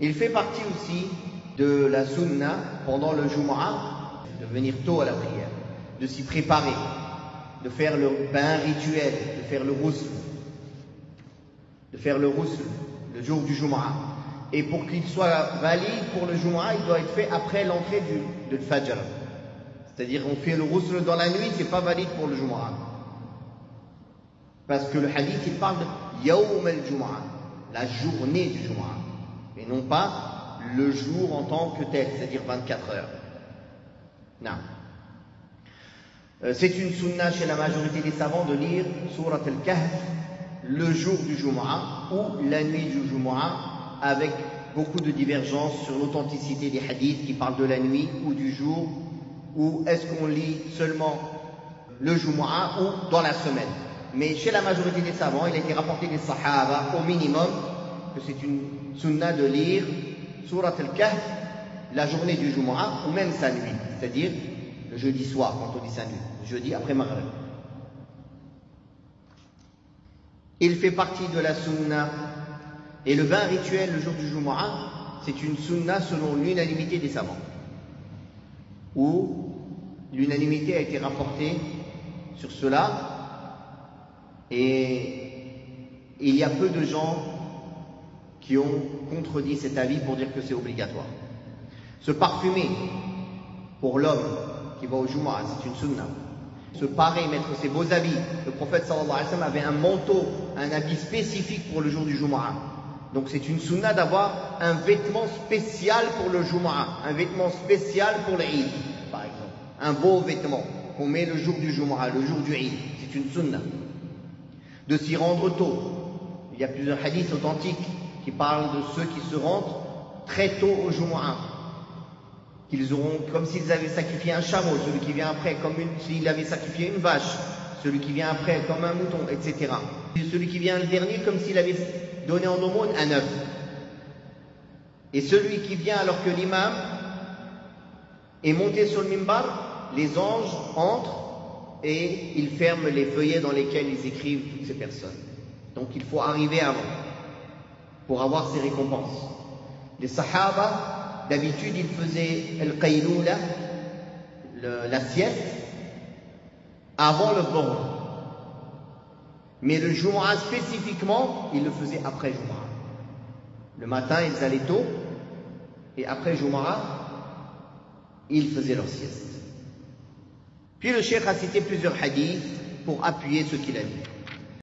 Il fait partie aussi de la sunna pendant le Jumu'ah de venir tôt à la prière, de s'y préparer, de faire le bain rituel, de faire le ghusl le jour du Jumu'ah. Et pour qu'il soit valide pour le Jumu'ah, il doit être fait après l'entrée de Fajr. C'est-à-dire on fait le ghusl dans la nuit, c'est pas valide pour le Jumu'ah. Parce que le hadith il parle de Yawm al-Jumu'ah, la journée du Jumu'ah, et non pas le jour en tant que tel, c'est-à-dire 24 heures. Non. C'est une sunna chez la majorité des savants de lire Surat al-Kahf le jour du Jumu'ah ou la nuit du Jumu'ah, avec beaucoup de divergences sur l'authenticité des hadiths qui parlent de la nuit ou du jour, ou est-ce qu'on lit seulement le Jumu'ah ou dans la semaine. Mais chez la majorité des savants, il a été rapporté des Sahaba au minimum que c'est une sunna de lire Surat al-Kahf la journée du Jumu'ah ou même sa nuit, c'est-à-dire le jeudi soir quand on dit sa nuit, le jeudi après Maghrib. Il fait partie de la sunna. Et le bain rituel le jour du Jumu'ah, c'est une sunna selon l'unanimité des savants, où l'unanimité a été rapportée sur cela, et il y a peu de gens qui ont contredit cet avis pour dire que c'est obligatoire. Se parfumer pour l'homme qui va au Jumu'ah, c'est une sunna. Se parer, mettre ses beaux habits. Le prophète sallallahu alayhi wa sallam avait un manteau, un habit spécifique pour le jour du Jumu'ah. Donc c'est une sunna d'avoir un vêtement spécial pour le Jumu'ah, un vêtement spécial pour l'Eid, par exemple. Un beau vêtement qu'on met le jour du Jumu'ah, le jour du Eid. C'est une sunna. De s'y rendre tôt. Il y a plusieurs hadiths authentiques qui parlent de ceux qui se rendent très tôt au Jumu'ah. Qu'ils auront, comme s'ils avaient sacrifié un chameau, celui qui vient après, comme s'il avait sacrifié une vache, celui qui vient après, comme un mouton, etc. Celui qui vient le dernier, comme s'il avait donné en aumône un œuf. Et celui qui vient alors que l'imam est monté sur le mimbar, les anges entrent et ils ferment les feuillets dans lesquels ils écrivent toutes ces personnes. Donc il faut arriver avant pour avoir ces récompenses. Les Sahaba, d'habitude, ils faisaient al-qaylula, la sieste, avant le Dhuhr. Mais le Jumu'ah spécifiquement, ils le faisaient après Jumu'ah. Le matin, ils allaient tôt, et après Jumu'ah, ils faisaient leur sieste. Puis le cheikh a cité plusieurs hadiths pour appuyer ce qu'il a dit.